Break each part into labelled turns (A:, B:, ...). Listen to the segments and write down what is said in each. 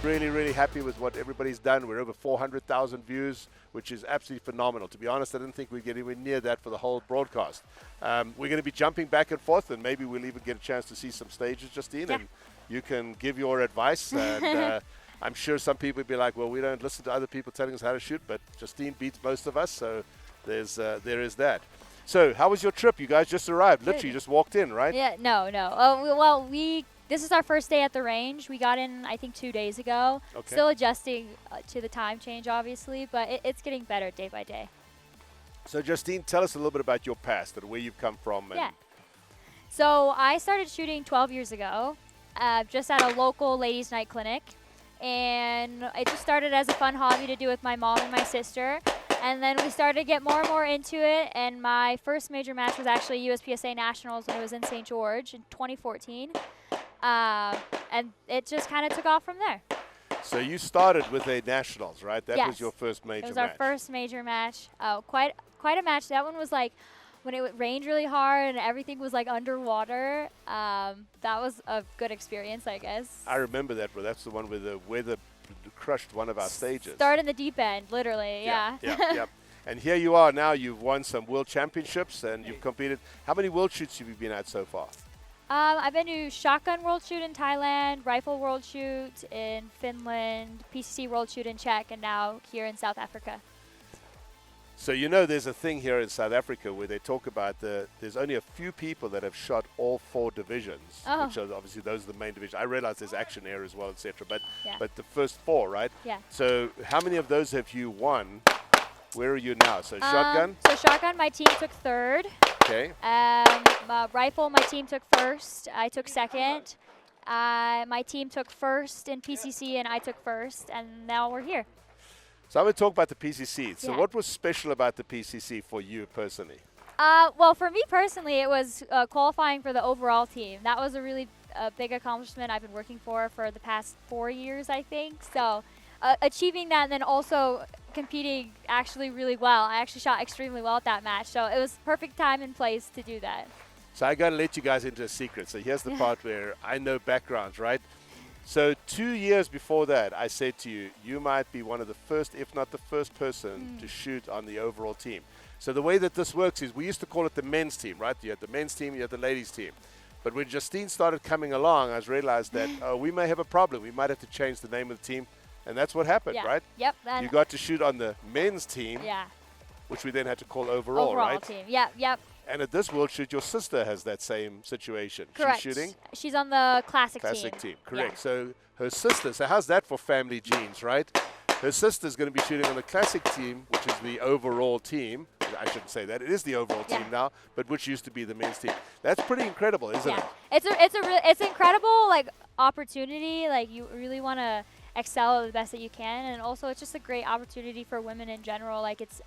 A: really, really happy with what everybody's done. We're over 400,000 views, which is absolutely phenomenal. To be honest, I didn't think we'd get anywhere near that for the whole broadcast. We're going to be jumping back and forth, and maybe we'll even get a chance to see some stages, Justine, and you can give your advice. And I'm sure some people would be like, well, we don't listen to other people telling us how to shoot, but Justine beats most of us, so there is that. So how was your trip? You guys just arrived.
B: Good.
A: Literally just walked in, right?
B: Yeah, no. This is our first day at the range. We got in, I think, 2 days ago.
A: Okay.
B: Still adjusting to the time change, obviously, but it's getting better day by day.
A: So, Justine, tell us a little bit about your past and where you've come from. And
B: So I started shooting 12 years ago, just at a local ladies' night clinic. And it just started as a fun hobby to do with my mom and my sister. And then we started to get more and more into it. And my first major match was actually USPSA Nationals when it was in St. George in 2014. And it just kind of took off from there.
A: So you started with a Nationals, right? That was your first major match.
B: It was our first major match. Quite a match. That one was like when it rained really hard and everything was like underwater. That was a good experience, I guess.
A: I remember that, but that's the one where the weather crushed one of our stages.
B: Start in the deep end, literally, yeah.
A: Yeah. And here you are now. You've won some world championships and you've competed. How many world shoots have you been at so far?
B: I've been to Shotgun World Shoot in Thailand, Rifle World Shoot in Finland, PCC World Shoot in Czech, and now here in South Africa.
A: So you know there's a thing here in South Africa where they talk about there's only a few people that have shot all 4 divisions, which are obviously those are the main divisions. I realize there's Action Air as well, etc. But the first 4, right?
B: Yeah.
A: So how many of those have you won? Where are you now? So Shotgun?
B: So Shotgun, my team took 3rd.
A: Okay.
B: Rifle, my team took 1st. I took 2nd. My team took 1st in PCC, and I took 1st. And now we're here.
A: So I'm going to talk about the PCC. So what was special about the PCC for you personally?
B: Well, for me personally, it was qualifying for the overall team. That was a really big accomplishment I've been working for the past 4 years, I think. So achieving that and then also competing actually really well. I actually shot extremely well at that match. So it was perfect time and place to do that.
A: So I got to let you guys into a secret. So here's the part where I know backgrounds, right? So 2 years before that, I said to you, you might be one of the first, if not the first person to shoot on the overall team. So the way that this works is we used to call it the men's team, right? You had the men's team, you had the ladies' team. But when Justine started coming along, I realized that we may have a problem. We might have to change the name of the team. And that's what happened, right?
B: Yep.
A: You got to shoot on the men's team, which we then had to call overall, right?
B: Overall team, yep.
A: And at this World Shoot, your sister has that same situation.
B: Correct.
A: She's shooting?
B: She's on the classic
A: team. Correct. Yeah. So her sister, so how's that for family genes, right? Her sister's going to be shooting on the classic team, which is the overall team. I shouldn't say that. It is the overall team now, but which used to be the men's team. That's pretty incredible, isn't it?
B: It's incredible, like, opportunity. Like, you really want to excel the best that you can, and also it's just a great opportunity for women in general. Like, it's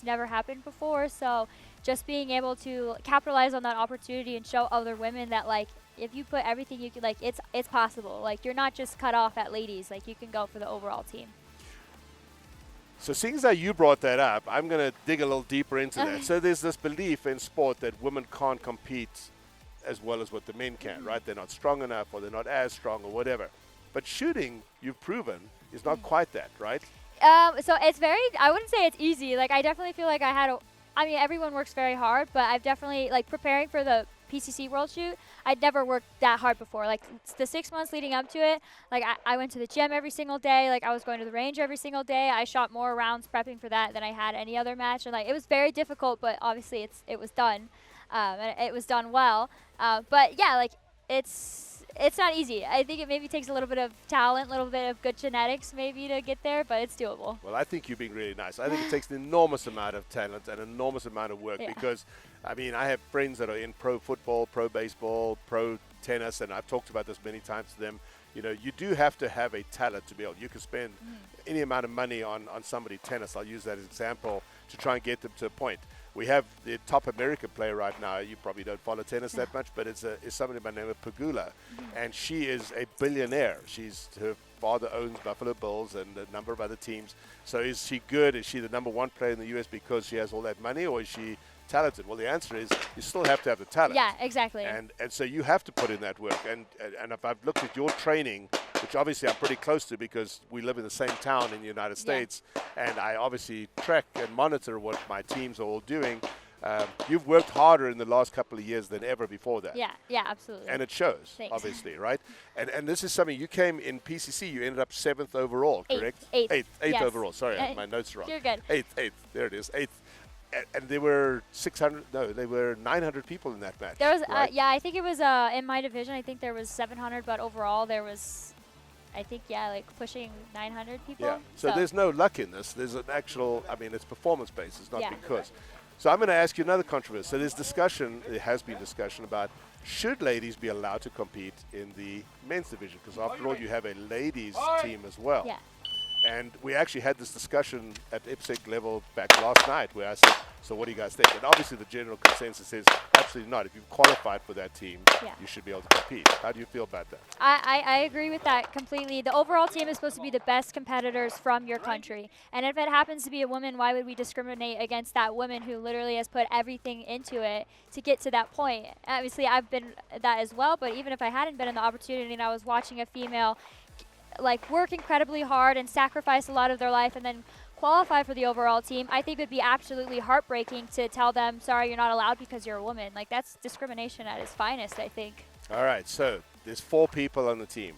B: never happened before, so just being able to capitalize on that opportunity and show other women that, like, if you put everything you can, like, it's possible. Like, you're not just cut off at ladies. Like, you can go for the overall team.
A: So seeing as how you brought that up, I'm going to dig a little deeper into that. So there's this belief in sport that women can't compete as well as what the men can, right? They're not strong enough, or they're not as strong, or whatever. But shooting, you've proven, is not quite that, right?
B: So it's I wouldn't say it's easy. Like, I definitely feel like everyone works very hard, but I've definitely, like, preparing for the PCC World Shoot, I'd never worked that hard before. Like, the 6 months leading up to it, like, I went to the gym every single day. Like, I was going to the range every single day. I shot more rounds prepping for that than I had any other match. And, like, it was very difficult, but obviously it was done. And it was done well. But, yeah, like, it's not easy. I think it maybe takes a little bit of talent, a little bit of good genetics maybe to get there, but it's doable.
A: Well, I think you're being really nice. I think it takes an enormous amount of talent and an enormous amount of work because, I mean, I have friends that are in pro football, pro baseball, pro tennis, and I've talked about this many times to them. You know, you do have to have a talent to be able. You can spend any amount of money on somebody, tennis, I'll use that as an example, to try and get them to a point. We have the top American player right now. You probably don't follow tennis that much, but it's somebody by the name of Pegula, and she is a billionaire. Her father owns Buffalo Bills and a number of other teams. So is she good? Is she the number 1 player in the U.S. because she has all that money, or is she talented? Well, the answer is you still have to have the talent.
B: Yeah, exactly.
A: And so you have to put in that work. And if I've looked at your training which obviously I'm pretty close to because we live in the same town in the United States, and I obviously track and monitor what my teams are all doing. You've worked harder in the last couple of years than ever before that.
B: Yeah, absolutely.
A: And it shows,
B: Thanks.
A: Obviously, right? And this is something, you came in PCC, you ended up 7th overall, correct?
B: Eighth
A: Eighth
B: yes.
A: overall. Sorry, my notes are wrong.
B: You're good.
A: Eighth. There it is. 8th. And there were 900 people in that match.
B: There was,
A: right?
B: I think it was in my division. I think there was 700, but overall there was, I think, like pushing 900 people.
A: Yeah. So there's no luck in this. There's an actual, it's performance based. It's not because. So I'm going to ask you another controversy. So there has been discussion about should ladies be allowed to compete in the men's division? Because after all, you have a ladies team as well.
B: Yeah.
A: And we actually had this discussion at IPSC level back last night where I said, so what do you guys think? And obviously the general consensus is absolutely not. If you've qualified for that team, you should be able to compete. How do you feel about that?
B: I agree with that completely. The overall team is supposed to be the best competitors from your country. And if it happens to be a woman, why would we discriminate against that woman who literally has put everything into it to get to that point? Obviously, I've been that as well, but even if I hadn't been in the opportunity and I was watching a female work incredibly hard and sacrifice a lot of their life and then qualify for the overall team, I think it would be absolutely heartbreaking to tell them, sorry, you're not allowed because you're a woman. That's discrimination at its finest, I think.
A: All right, so there's 4 people on the team.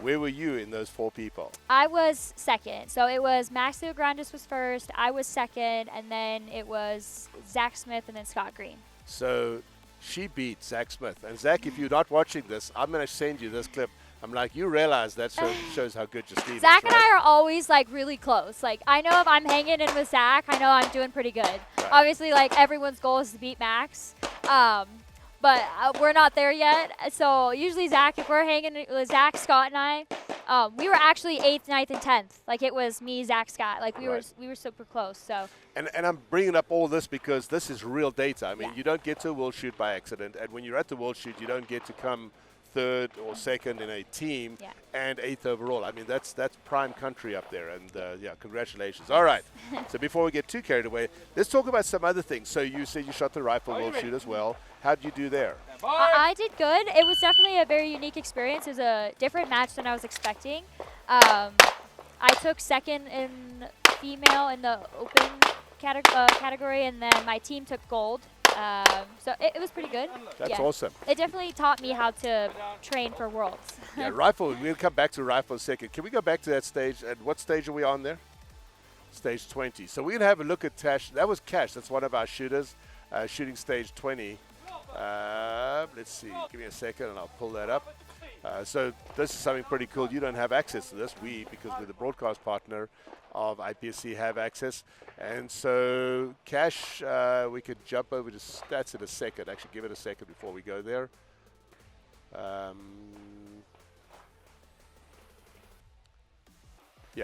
A: Where were you in those 4 people?
B: I was second. So it was Max Theograndis was first, I was second, and then it was Zach Smith and then Scott Green.
A: So she beat Zach Smith. And Zach, if you're not watching this, I'm going to send you this clip. I'm like, you realize that shows how good Justine is,
B: Zach and
A: right?
B: I are always really close. I know if I'm hanging in with Zach, I know I'm doing pretty good.
A: Right.
B: Obviously, everyone's goal is to beat Max, but we're not there yet. So usually Zach, if we're hanging with Zach, Scott, and I, we were actually 8th, 9th, and 10th. It was me, Zach, Scott. We were super close. So.
A: And I'm bringing up all this because this is real data. You don't get to a World Shoot by accident, and when you're at the World Shoot, you don't get to come 3rd or 2nd in a team and 8th overall. That's prime country up there, and congratulations. All right, so before we get too carried away, let's talk about some other things. So you said you shot the rifle World Shoot as well. How did you do there?
B: I did good. It was definitely a very unique experience. It was a different match than I was expecting. I took second in female in the open category, and then my team took gold. So it was pretty good.
A: That's awesome.
B: It definitely taught me how to train for Worlds.
A: Rifle, we'll come back to rifle in a second. Can we go back to that stage? And what stage are we on there? Stage 20. So we're going to have a look at Tash. That was Cash. That's one of our shooters, shooting stage 20. Let's see. Give me a second and I'll pull that up. So this is something pretty cool. You don't have access to this. Because we're the broadcast partner of IPSC, have access. And so Cash, we could jump over to stats in a second. Actually, give it a second before we go there.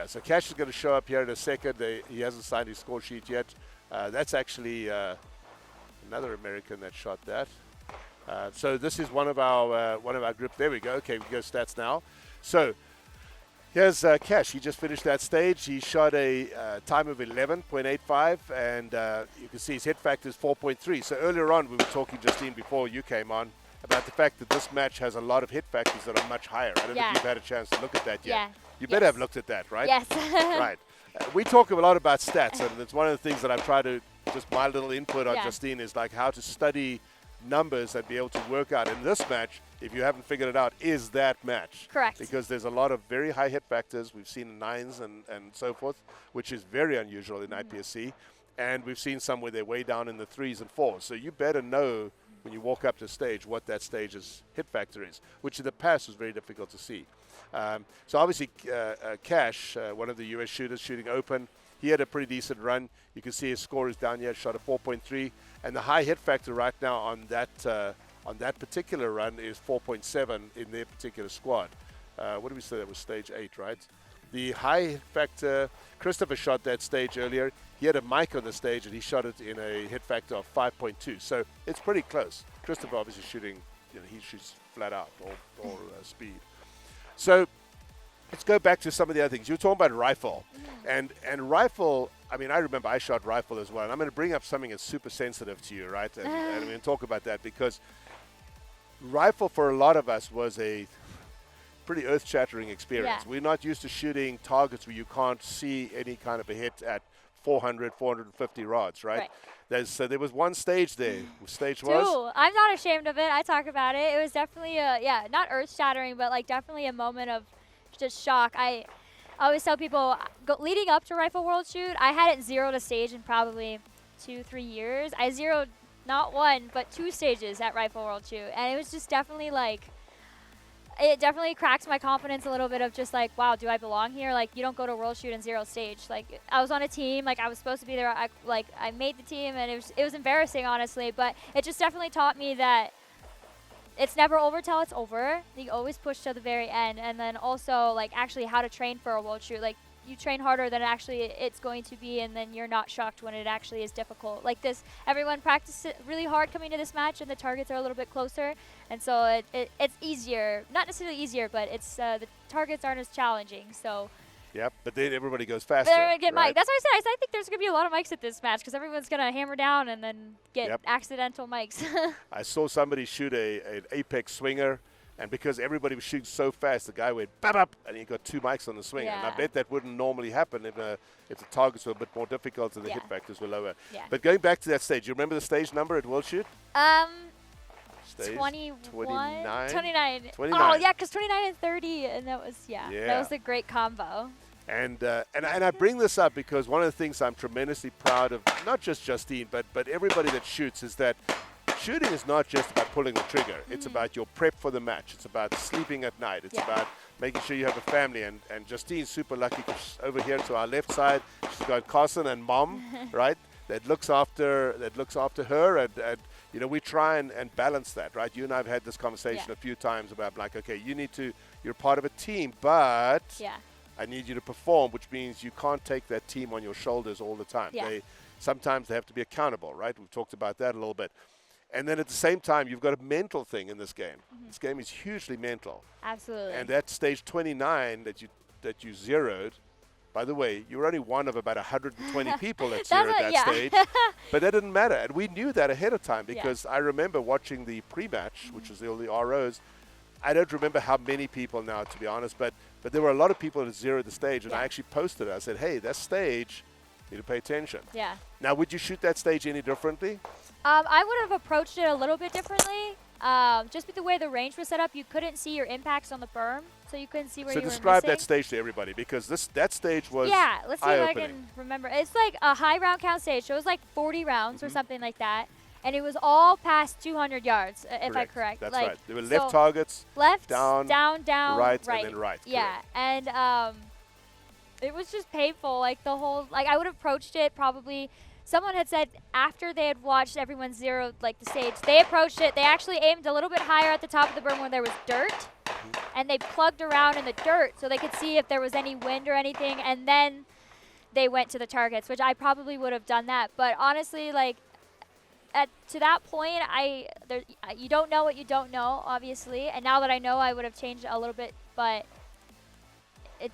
A: So Cash is going to show up here in a second. He hasn't signed his score sheet yet. That's actually another American that shot that. So this is one of our group. There we go. Okay, we go stats now. So here's Cash. He just finished that stage. He shot a time of 11.85, and you can see his hit factor is 4.3. So earlier on, we were talking, Justine, before you came on, about the fact that this match has a lot of hit factors that are much higher. I don't know if you've had a chance to look at that yet.
B: Yeah.
A: You better have looked at that, right?
B: Yes.
A: Right. We talk a lot about stats, and it's one of the things that I try to, just my little input on Justine is how to study numbers and be able to work out. In this match, if you haven't figured it out, is that match.
B: Correct.
A: Because there's a lot of very high hit factors. We've seen 9s and so forth, which is very unusual in IPSC. And we've seen some where they're way down in the 3s and 4s. So you better know when you walk up to stage what that stage's hit factor is, which in the past was very difficult to see. So obviously Cash, one of the US shooters shooting open, he had a pretty decent run. You can see his score is down here, shot a 4.3, and the high hit factor right now on that particular run is 4.7 in their particular squad. What did we say? That was stage 8, right? The high hit factor, Christopher shot that stage earlier. He had a mic on the stage, and he shot it in a hit factor of 5.2. So it's pretty close. Christopher obviously shooting, he shoots flat out, all speed. So let's go back to some of the other things. You were talking about rifle. And rifle, I remember I shot rifle as well. And I'm going to bring up something that's super sensitive to you, right? And I'm going to talk about that because rifle for a lot of us was a pretty earth-shattering experience.
B: Yeah.
A: We're not used to shooting targets where you can't see any kind of a hit at 400, 450 rods, right? So there was one stage there. Stage was?
B: I'm not ashamed of it. I talk about it. It was definitely not earth-shattering, but like definitely a moment of just shock. I always tell people, leading up to Rifle World Shoot, I hadn't zeroed a stage in probably 2-3 years. I zeroed not one, but 2 stages at Rifle World Shoot. And it was just definitely like, it definitely cracked my confidence a little bit of just like, wow, do I belong here? Like, you don't go to World Shoot and zero stage. Like, I was on a team, like I was supposed to be there. I made the team, and it was embarrassing, honestly. But it just definitely taught me that it's never over till it's over. You always push to the very end. And then also, like, actually how to train for a World Shoot. Like, you train harder than actually it's going to be, and then you're not shocked when it actually is difficult. Like this, everyone practiced really hard coming to this match, and the targets are a little bit closer, and so it's easier. Not necessarily easier, but it's the targets aren't as challenging. So.
A: Yep, but then everybody goes faster.
B: They're gonna get
A: right?
B: mic. That's what I said. I think there's gonna be a lot of mics at this match because everyone's gonna hammer down and then get accidental mics.
A: I saw somebody shoot an apex swinger. And because everybody was shooting so fast, the guy went bap up, and he got 2 mics on the swing. And I bet that wouldn't normally happen if the targets were a bit more difficult and the hit factors were lower.
B: Yeah.
A: But going back to that stage, you remember the stage number at World Shoot? Stage
B: 29.
A: 29.
B: Oh, yeah, because 29 and 30, and that was, that was a great combo.
A: And I bring this up because one of the things I'm tremendously proud of, not just Justine, but everybody that shoots, is that shooting is not just about pulling the trigger. It's about your prep for the match. It's about sleeping at night. It's about making sure you have a family. And Justine's super lucky because over here to our left side, she's got Carson and Mom, right? That looks after her. And you know, we try and balance that, right? You and I have had this conversation a few times about like, okay, you're part of a team, but I need you to perform, which means you can't take that team on your shoulders all the time. Sometimes they have to be accountable, right? We've talked about that a little bit. And then at the same time, you've got a mental thing in this game. This game is hugely mental.
B: Absolutely.
A: And that stage 29 that you zeroed, by the way, you were only one of about 120 people that zeroed that stage. But that didn't matter. And we knew that ahead of time because I remember watching the pre-match, which was all the ROs. I don't remember how many people now, to be honest, but there were a lot of people that zeroed the stage. And I actually posted it. I said, hey, that stage, you need to pay attention. Yeah. Now, would you shoot that stage any differently?
B: I would have approached it a little bit differently. Just with the way the range was set up, you couldn't see your impacts on the berm, so you couldn't see where you were missing. So
A: describe that stage to everybody, because that stage was
B: let's see if I can remember. It's like a high round count stage, so it was like 40 rounds or something like that, and it was all past 200 yards, if I'm correct.
A: That's
B: like,
A: right. There were left targets, down,
B: right,
A: and then right.
B: Yeah, and it was just painful. Like the whole, like I would have approached it probably. Someone had said after they had watched everyone zero like the stage, they approached it. They actually aimed a little bit higher at the top of the berm where there was dirt, and they plugged around in the dirt so they could see if there was any wind or anything, and then they went to the targets, which I probably would have done that. But honestly, like to that point, you don't know what you don't know, obviously. And now that I know, I would have changed a little bit, but.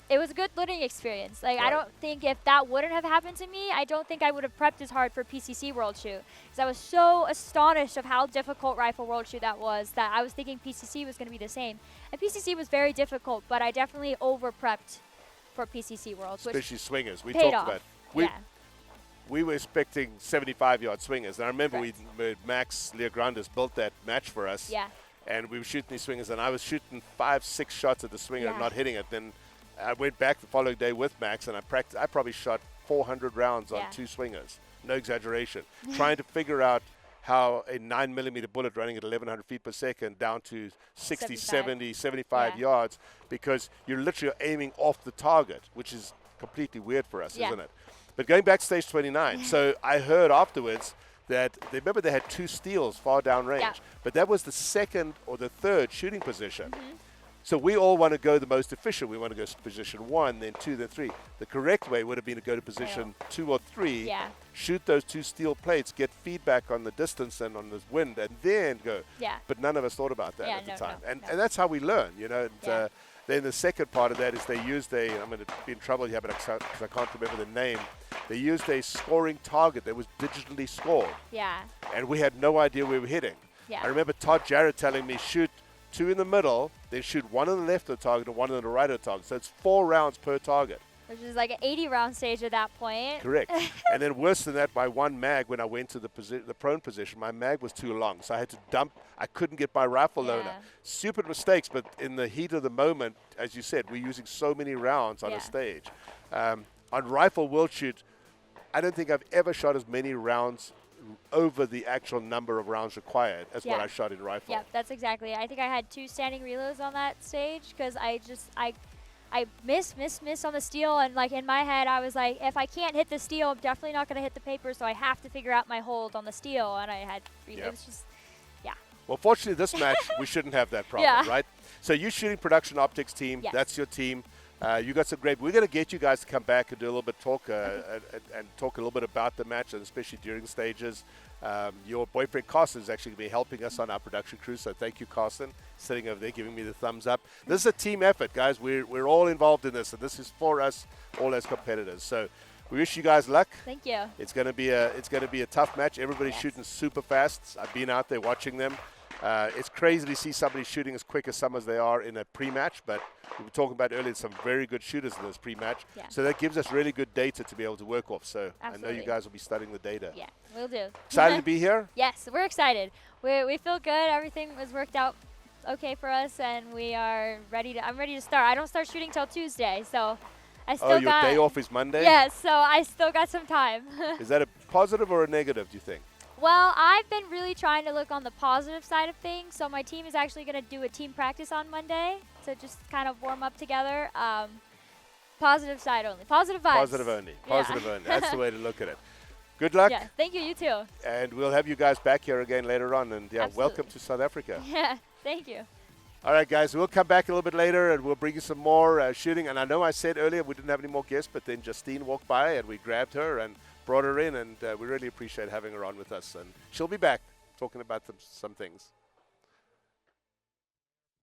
B: It was a good learning experience. Like I don't think if that wouldn't have happened to me, I don't think I would have prepped as hard for PCC World Shoot. Because I was so astonished of how difficult Rifle World Shoot that I was thinking PCC was going to be the same. And PCC was very difficult, but I definitely over-prepped for PCC World.
A: Especially swingers. We
B: talked
A: about we were expecting 75-yard swingers. And I remember Max Leograndes built that match for us. Yeah. And we were shooting these swingers, and I was shooting 5-6 shots at the swinger and not hitting it. Then I went back the following day with Max, and I probably shot 400 rounds on 2 swingers. No exaggeration. Trying to figure out how a 9mm bullet running at 1,100 feet per second down to 60, 70, 75 yards, because you're literally aiming off the target, which is completely weird for us, isn't it? But going back to stage 29, so I heard afterwards that remember they had 2 steals far down range, but that was the second or the third shooting position. So we all want to go the most efficient. We want to go to position 1, then 2, then 3. The correct way would have been to go to position 2 or 3, shoot those 2 steel plates, get feedback on the distance and on the wind, and then go. But none of us thought about that at the time. And that's how we learn, you know. And, then the second part of that is they used I'm going to be in trouble here, but because I can't remember the name. They used a scoring target that was digitally scored. And we had no idea we were hitting. I remember Todd Jarrett telling me, shoot 2 in the middle, then shoot 1 on the left of the target and 1 on the right of the target. So it's 4 rounds per target.
B: Which is like an 80-round stage at that point.
A: Correct. And then worse than that, by 1 mag, when I went to the prone position, my mag was too long. So I had to dump. I couldn't get my rifle loader. Stupid mistakes, but in the heat of the moment, as you said, we're using so many rounds on a stage. On Rifle World Shoot, I don't think I've ever shot as many rounds over the actual number of rounds required as what I shot in rifle.
B: Yeah, that's exactly it. I think I had 2 standing reloads on that stage because I miss on the steel, and like in my head I was like, if I can't hit the steel, I'm definitely not going to hit the paper, so I have to figure out my hold on the steel, and I had it was just
A: Well, fortunately this match we shouldn't have that problem, right? So you shooting production optics team, that's your team. You got some great. We're going to get you guys to come back and do a little bit talk and talk a little bit about the match, and especially during stages. Your boyfriend Carson is actually going to be helping us on our production crew, so thank you, Carson, sitting over there giving me the thumbs up. This is a team effort, guys. We're all involved in this, and this is for us all as competitors. So we wish you guys luck.
B: Thank you.
A: It's going to be a tough match. Everybody's shooting super fast. I've been out there watching them. It's crazy to see somebody shooting as quick as some as they are in a pre-match, but we were talking about earlier some very good shooters in this pre-match. So that gives us really good data to be able to work off. So I know you guys will be studying the data.
B: Yeah, we'll do.
A: Excited to be here?
B: Yes, we're excited. We feel good. Everything was worked out okay for us, and we are ready I'm ready to start. I don't start shooting till Tuesday, so I still
A: your day off is Monday?
B: Yes, so I still got some time.
A: Is that a positive or a negative, do you think?
B: Well, I've been really trying to look on the positive side of things. So my team is actually going to do a team practice on Monday to just kind of warm up together. Positive side only. Positive vibes.
A: Positive only. Positive only. That's the way to look at it. Good luck.
B: Yeah, thank you. You too.
A: And we'll have you guys back here again later on. And welcome to South Africa.
B: Yeah, thank you.
A: All right, guys, we'll come back a little bit later and we'll bring you some more shooting. And I know I said earlier we didn't have any more guests, but then Justine walked by and we grabbed her and brought her in, and we really appreciate having her on with us. And she'll be back talking about some things.